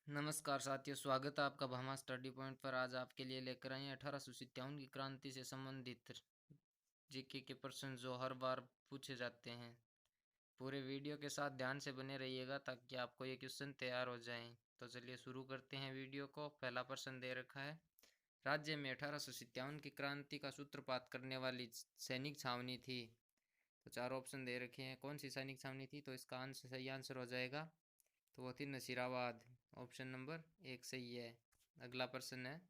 नमस्कार साथियों, स्वागत है आपका भामा स्टडी पॉइंट पर। आज आपके लिए लेकर आए हैं 1857 की क्रांति से संबंधित जीके के प्रश्न जो हर बार पूछे जाते हैं। पूरे वीडियो के साथ ध्यान से बने रहिएगा ताकि आपको ये क्वेश्चन तैयार हो जाएं। तो चलिए शुरू करते हैं वीडियो को। पहला प्रश्न दे रखा है, राज्य में 1857 की क्रांति का सूत्रपात करने वाली सैनिक छावनी थी। तो चार ऑप्शन दे रखे हैं, कौन सी सैनिक छावनी थी? तो इसका आंसर सही आंसर हो जाएगा तो वो थी नसीराबाद। ऑप्शन नंबर एक सही है। अगला प्रश्न है,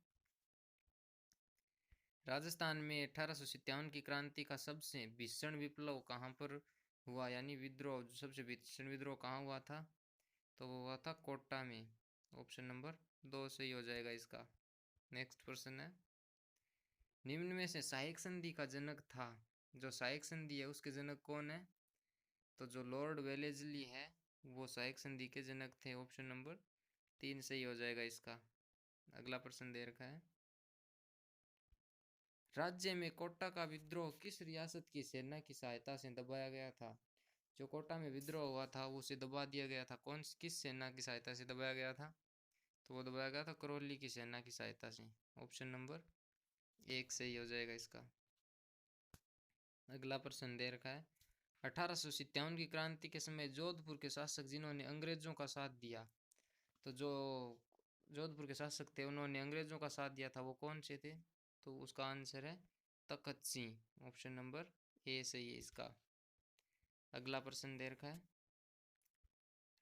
राजस्थान में 1857 की क्रांति का सबसे भीषण विप्लव कहाँ पर हुआ, यानी विद्रोह, सबसे भीषण विद्रोह कहाँ हुआ था? तो वो हुआ था कोटा में। ऑप्शन नंबर दो सही हो जाएगा इसका। नेक्स्ट प्रश्न है, निम्न में से सहायक संधि का जनक था, जो सहायक संधि है उसके जनक कौन है? तो जो लॉर्ड वेलेस्ली है वो सहायक संधि के जनक थे। ऑप्शन नंबर तीन सही हो जाएगा इसका। अगला प्रश्न दे रखा है, राज्य में कोटा का विद्रोह किस रियासत की सेना की सहायता से दबाया गया था? जो कोटा में विद्रोह हुआ था उसे दबा दिया गया था, कौन किस सेना की सहायता से दबाया गया था? तो वो दबाया गया था करौली की सेना की सहायता से। ऑप्शन नंबर एक सही हो जाएगा इसका। अगला प्रश्न दे रखा है, 1857 की क्रांति के समय जोधपुर के शासक जिन्होंने अंग्रेजों का साथ दिया, तो जो जोधपुर के शासक थे उन्होंने अंग्रेजों का साथ दिया था, वो कौन से थे? तो उसका आंसर है तखत सिंह। ऑप्शन नंबर ए सही है इसका। अगला प्रश्न दे रखा है,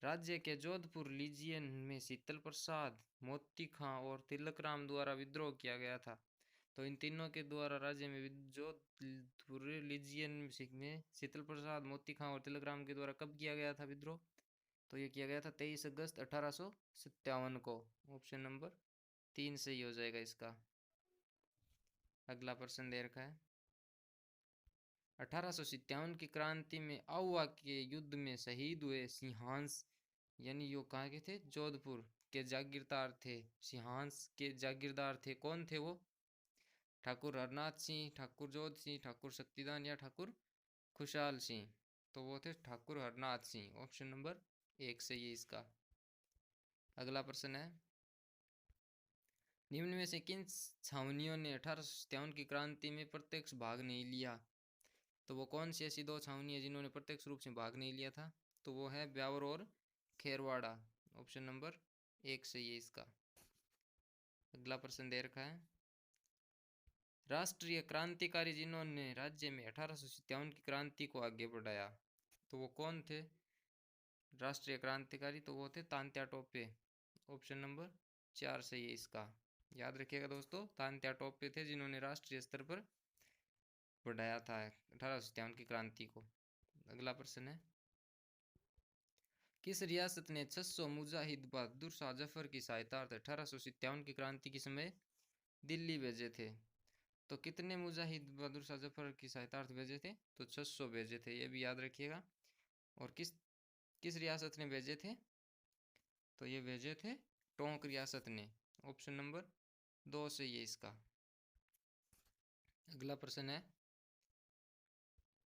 राज्य के जोधपुर लीजियन में शीतल प्रसाद, मोती खां और तिलक राम द्वारा विद्रोह किया गया था। तो इन तीनों के द्वारा राज्य में जोधपुर लीजियन में शीतल प्रसाद, मोती खां और तिलक राम के द्वारा कब किया गया था विद्रोह? तो ये किया गया था 23 अगस्त 1857 को। ऑप्शन नंबर तीन सही हो जाएगा इसका। अगला प्रश्न दे रखा है, 1857 की क्रांति में आउवा के युद्ध में शहीद हुए सिंहांस, यानी यो कहाँ के थे? जोधपुर के जागीरदार थे। सिंहांस के जागीरदार थे, कौन थे वो? ठाकुर हरनाथ सिंह, ठाकुर जोध सिंह, ठाकुर शक्तिदान या ठाकुर खुशहाल सिंह? तो वो थे ठाकुर हरनाथ सिंह। ऑप्शन नंबर एक सही है इसका। अगला प्रश्न है, निम्न में से किन छावनियों ने 1857 की क्रांति में प्रत्यक्ष भाग नहीं लिया? तो वो कौन सी ऐसी दो छावनी है जिन्होंने प्रत्यक्ष रूप से भाग नहीं लिया था? तो वो है ब्यावर और खेरवाड़ा। ऑप्शन नंबर एक सही है इसका। अगला प्रश्न दे रखा है, राष्ट्रीय क्रांतिकारी जिन्होंने राज्य में 1857 की क्रांति को आगे बढ़ाया, तो वो कौन थे राष्ट्रीय क्रांतिकारी? तो वो थे तात्या टोपे। ऑप्शन नंबर चार सही है इसका। याद रखिएगा दोस्तों, तात्या टोपे थे जिन्होंने राष्ट्रीय स्तर पर बढ़ाया था 1857 की क्रांति को। अगला प्रश्न है, किस रियासत ने 600 मुजाहिद बहादुर शाह जफर की सहायतार्थ 1857 की क्रांति के समय दिल्ली भेजे थे? तो कितने मुजाहिद बहादुर शाह जफर की सहायतार्थ भेजे थे? तो 600 भेजे थे, ये भी याद रखिएगा। और किस किस रियासत ने भेजे थे? तो ये भेजे थे टोंक रियासत ने। ऑप्शन नंबर दो सही है इसका। अगला प्रश्न है,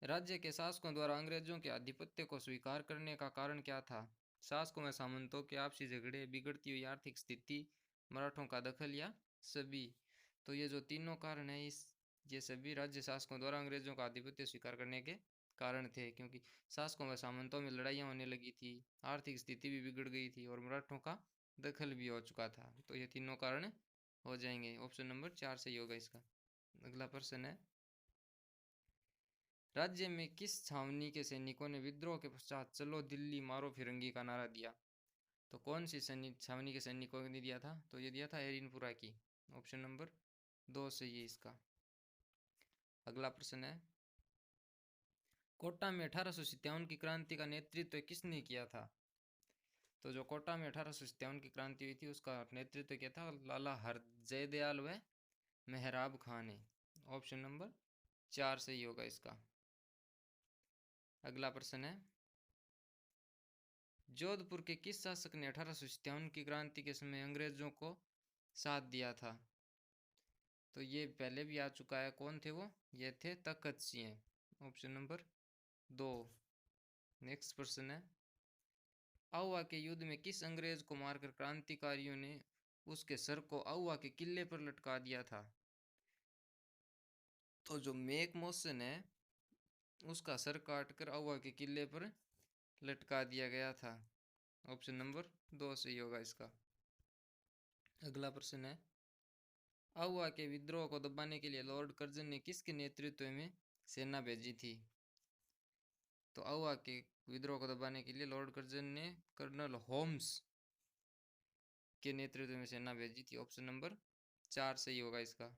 राज्य के शासकों द्वारा अंग्रेजों के आधिपत्य को स्वीकार करने का कारण क्या था? शासकों में सामंतों के आपसी झगड़े, बिगड़ती हुई आर्थिक स्थिति, मराठों का दखल या सभी? तो ये जो तीनों कारण है ये सभी राज्य शासकों द्वारा अंग्रेजों का आधिपत्य स्वीकार करने के कारण थे, क्योंकि शासकों में सामंतों में लड़ाइयाँ होने लगी थी, आर्थिक स्थिति भी बिगड़ गई थी और मराठों का दखल भी हो चुका था। तो ये तीनों कारण हो जाएंगे। ऑप्शन नंबर चार सही होगा इसका। अगला प्रश्न है, राज्य में किस छावनी के सैनिकों ने विद्रोह के पश्चात चलो दिल्ली मारो फिरंगी का नारा दिया? तो कौन सी सैनिक छावनी के सैनिकों ने दिया था? तो ये दिया था एरिनपुरा की। ऑप्शन नंबर दो सही है इसका। अगला प्रश्न है, कोटा में 1857 की क्रांति का नेतृत्व किसने किया था? तो जो कोटा में 1857 की क्रांति हुई थी उसका नेतृत्व किया था लाला हरजयदयाल व मेहराब खां ने। ऑप्शन नंबर चार सही होगा इसका। अगला प्रश्न है, जोधपुर के किस शासक ने 1857 की क्रांति के समय अंग्रेजों को साथ दिया था? तो ये पहले भी आ चुका है, कौन थे वो? ये थे तखत सिंह। ऑप्शन नंबर दो। नेक्स्ट प्रश्न है, आहुआ के युद्ध में किस अंग्रेज को मारकर क्रांतिकारियों ने उसके सर को आहुआ के किले पर लटका दिया था? तो जो मेक मॉसन है उसका सर काटकर आहुआ के किले पर लटका दिया गया था। ऑप्शन नंबर 2 सही होगा इसका। अगला प्रश्न है, आहुआ के विद्रोह को दबाने के लिए लॉर्ड कर्जन ने किसके नेतृत्व में सेना भेजी थी? तो आहुआ के विद्रोह को दबाने के लिए लॉर्ड कर्जन ने कर्नल होम्स के नेतृत्व में सेना भेजी थी। ऑप्शन नंबर 4 सही होगा इसका।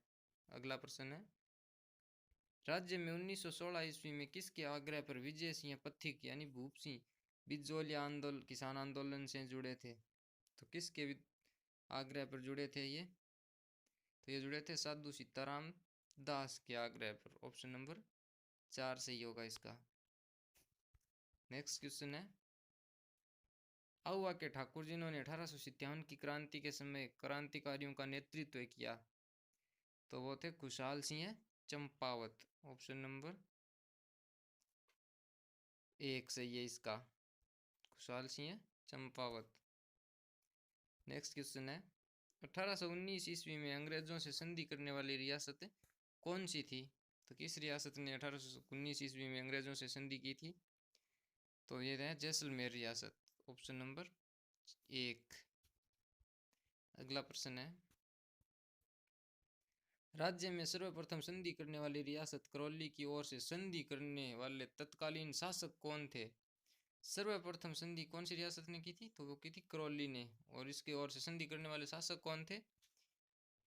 अगला प्रश्न है, राज्य में 1916 ईस्वी में किसके आग्रह पर विजय सिंह पथिक यानी भूप सिंह बिजोलिया आंदोलन किसान आंदोलन से जुड़े थे? तो किसके आग्रह पर जुड़े थे ये? तो ये जुड़े थे साधु सीताराम दास के आग्रह पर। ऑप्शन नंबर 4 सही होगा इसका। नेक्स्ट क्वेश्चन है, आहुआ के ठाकुर जिन्होंने 1857 की क्रांति के समय क्रांतिकारियों का नेतृत्व किया, तो वो थे खुशहाल सिंह चंपावत। ऑप्शन नंबर 1 सही है इसका, खुशहाल सिंह चंपावत। नेक्स्ट क्वेश्चन है, 1819 ईस्वी में अंग्रेजों से संधि करने वाली रियासत कौन सी थी? तो किस रियासत ने 1819 ईस्वी में अंग्रेजों से संधि की थी? तो ये है जैसलमेर रियासत। Option number 1। अगला प्रश्न है, राज्य में सर्वप्रथम संधि करने वाली रियासत करौली की ओर से संधि करने वाले तत्कालीन शासक कौन थे? सर्वप्रथम संधि कौन सी रियासत ने की थी? तो वो की थी करौली ने। और इसके ओर से संधि करने वाले शासक कौन थे?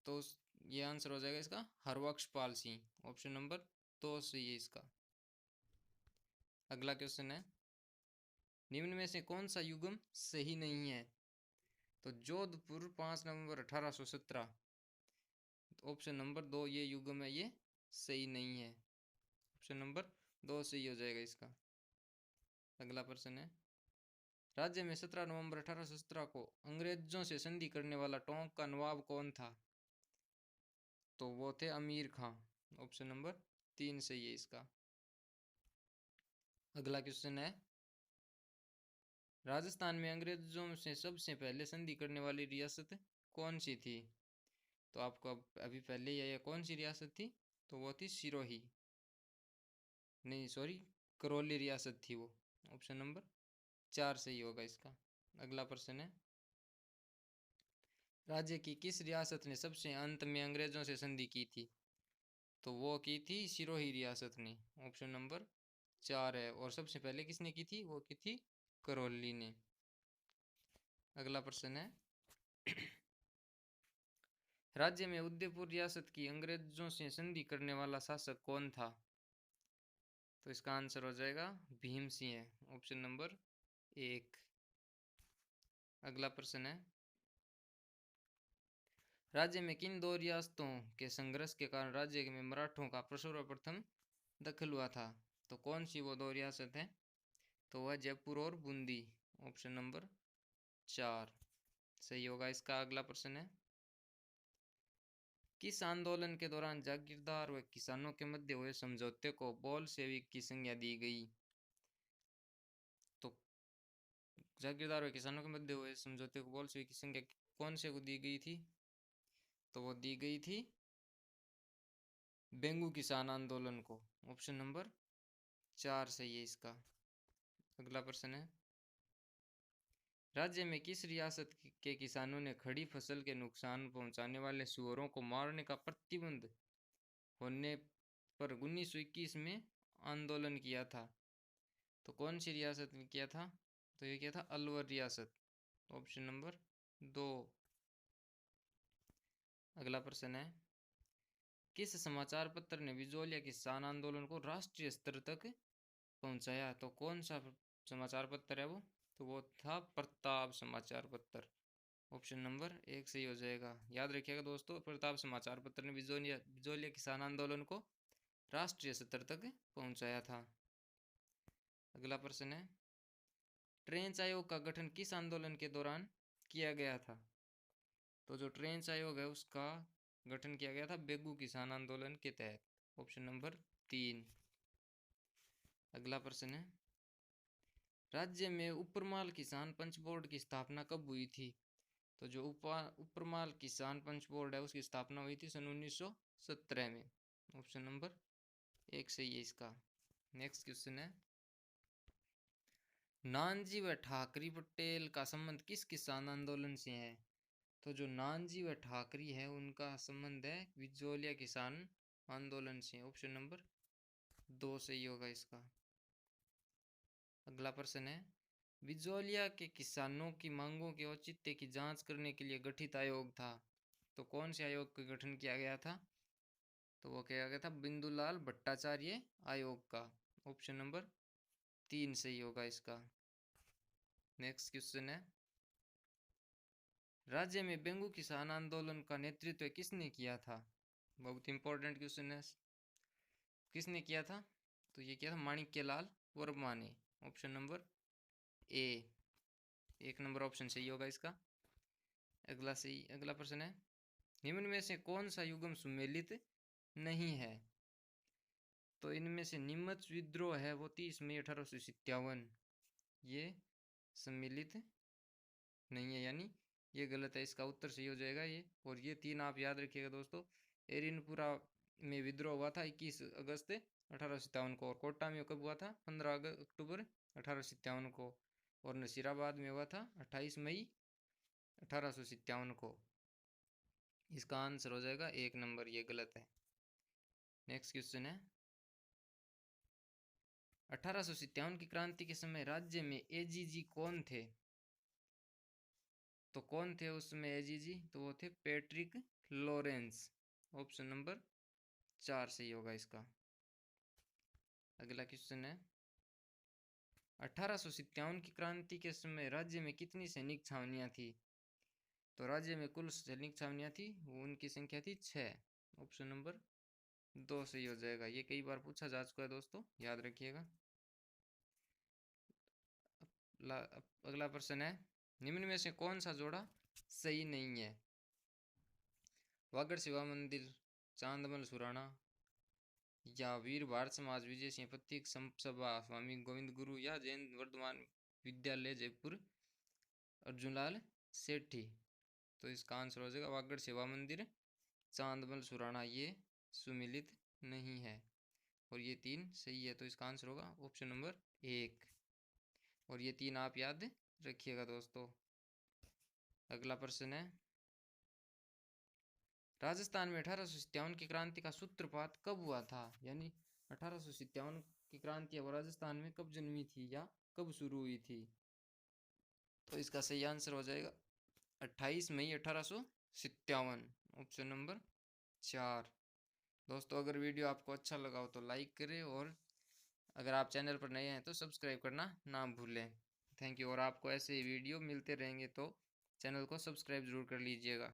तो ये आंसर हो जाएगा इसका हरबख्शपाल सिंह। ऑप्शन नंबर 2 सही है इसका। अगला क्वेश्चन है, निम्न में से कौन सा युग्म सही नहीं है? तो जोधपुर 5 नवंबर 1817। ऑप्शन नंबर 2 ये युग्म है, ये सही नहीं है। ऑप्शन नंबर 2 सही हो जाएगा इसका। अगला प्रश्न है, राज्य में 17 नवंबर 1817 को अंग्रेजों से संधि करने वाला टोंक का नवाब कौन था? तो वो थे अमीर खां। ऑप्शन नंबर 3 सही है इसका। अगला क्वेश्चन है, राजस्थान में अंग्रेजों से सबसे पहले संधि करने वाली रियासत कौन सी थी? तो आपको अभी पहले ही कौन सी रियासत थी? तो वो थी सिरोही, नहीं सॉरी करौली रियासत थी वो। ऑप्शन नंबर 4 सही होगा इसका। अगला प्रश्न है, राज्य की किस रियासत ने सबसे अंत में अंग्रेजों से संधि की थी? तो वो की थी सिरोही रियासत ने। ऑप्शन नंबर 4 है। और सबसे पहले किसने की थी? वो की थी करौली ने। अगला प्रश्न है, राज्य में उदयपुर रियासत की अंग्रेजों से संधि करने वाला शासक कौन था? तो इसका आंसर हो जाएगा भीम सिंह। Option number 1। अगला प्रश्न है, राज्य में किन दो रियासतों के संघर्ष के कारण राज्य में मराठों का सर्वप्रथम दखल हुआ था? तो कौन सी वो दो रियासत हैं? तो वह जयपुर और बूंदी। ऑप्शन नंबर 4 सही होगा इसका। अगला प्रश्न है, किस आंदोलन के दौरान जागीरदार व किसानों के मध्य हुए समझौते को बोल्शेविक की संज्ञा दी गई? तो जागीरदार व किसानों के मध्य हुए समझौते को बोल्शेविक की संज्ञा कौन से को दी गई थी? तो वो दी गई थी बेंगू किसान आंदोलन को। ऑप्शन नंबर 4 सही है इसका। अगला प्रश्न है, राज्य में किस रियासत के किसानों ने खड़ी फसल के नुकसान पहुंचाने वाले सूअरों को मारने का प्रतिबंध होने पर 1921 में आंदोलन किया था? तो कौन सी रियासत ने किया था? तो ये किया था अलवर रियासत। Option number 2। अगला प्रश्न है, किस समाचार पत्र ने बिजोलिया किसान आंदोलन को राष्ट्रीय स्तर तक पहुंचाया? तो कौन सा समाचार पत्र है वो? तो वो था प्रताप समाचार पत्र। ऑप्शन नंबर 1 सही हो जाएगा। याद रखिएगा दोस्तों, प्रताप समाचार पत्र ने बिजोलिया किसान आंदोलन को राष्ट्रीय स्तर तक पहुंचाया था। अगला प्रश्न है, ट्रेंच आयोग का गठन किस आंदोलन के दौरान किया गया था? तो जो ट्रेंच आयोग है उसका गठन किया गया था बेगू किसान आंदोलन के तहत। Option number 3। अगला प्रश्न है, राज्य में उपरमाल किसान पंच बोर्ड की स्थापना कब हुई थी? तो जो उपरमाल किसान पंच बोर्ड है उसकी स्थापना हुई थी सन 1917 में। ऑप्शन नंबर 1 सही है इसका। नेक्स्ट क्वेश्चन है, नानजी व ठाकरी पटेल का संबंध किस किसान आंदोलन से है? तो जो नानजी व ठाकरी है उनका संबंध है विचौलिया किसान आंदोलन से। ऑप्शन नंबर 2 सही होगा इसका। अगला प्रश्न है, विचौलिया के किसानों की मांगों के औचित्य की जांच करने के लिए गठित आयोग था, तो कौन से आयोग का गठन किया गया था? तो वो किया गया था बिंदुलाल भट्टाचार्य आयोग का। ऑप्शन नंबर 3 सही होगा इसका। नेक्स्ट क्वेश्चन है, राज्य में बेंगू किसान आंदोलन का नेतृत्व किसने किया था? बहुत इंपॉर्टेंट क्वेश्चन है, किसने किया था? तो ये किया था माणिक्यलाल वर्मा ने। Option number A, 1 number option सही होगा इसका। अगला प्रश्न है, निम्न में से कौन सा युग्म सुमेलित नहीं है? तो इनमें से निम्नलिखित विद्रोह है वो 30 मई 1857, ये सम्मिलित नहीं है, यानी ये गलत है। इसका उत्तर सही हो जाएगा ये। और ये 3 आप याद रखिएगा दोस्तों। एरिनपुरा में विद्रोह हुआ था 21 अगस्त 1857 को, और कोटा में कब हुआ था? 15 अक्टूबर 1857 को, और नसीराबाद में हुआ था 28 मई 1857 को। इसका आंसर हो जाएगा 1 नंबर, ये गलत है। नेक्स्ट क्वेश्चन है, 1857 की क्रांति के समय राज्य में एजीजी कौन थे? तो कौन थे उसमें एजीजी? तो वो थे पैट्रिक लॉरेंस। ऑप्शन नंबर 4 सही होगा इसका। अगला क्वेश्चन है, 1857 की क्रांति के समय राज्य में कितनी सैनिक छावनियां थी? तो राज्य में कुल सैनिक छावनियां थी उनकी संख्या थी 6। ऑप्शन नंबर 2 सही हो जाएगा। ये कई बार पूछा जा चुका है दोस्तों, याद रखिएगा। अगला प्रश्न है, निम्न में से कौन सा जोड़ा सही नहीं है? वागड़ शिवा मंदिर, चांदमल सुराणा, या वीर भारत समाज विजय सिंह प्रतीक सभा स्वामी गोविंद गुरु, या जैन वर्धमान विद्यालय जयपुर अर्जुनलाल सेठी। तो इसका आंसर हो जाएगा वागड़ सेवा मंदिर, चांदमल सुराणा, ये सुमिलित नहीं है। और ये 3 सही है, तो इसका आंसर होगा ऑप्शन नंबर 1। और ये 3 आप याद रखिएगा दोस्तों। अगला प्रश्न है, राजस्थान में 1857 की क्रांति का सूत्रपात कब हुआ था? यानी 1857 की क्रांति है वो राजस्थान में कब जन्मी थी या कब शुरू हुई थी? तो इसका सही आंसर हो जाएगा 28 मई 1857। Option number 4। दोस्तों अगर वीडियो आपको अच्छा लगा हो तो लाइक करें, और अगर आप चैनल पर नए हैं तो सब्सक्राइब करना ना भूलें। Thank you. और आपको ऐसे वीडियो मिलते रहेंगे तो चैनल को सब्सक्राइब जरूर कर लीजिएगा।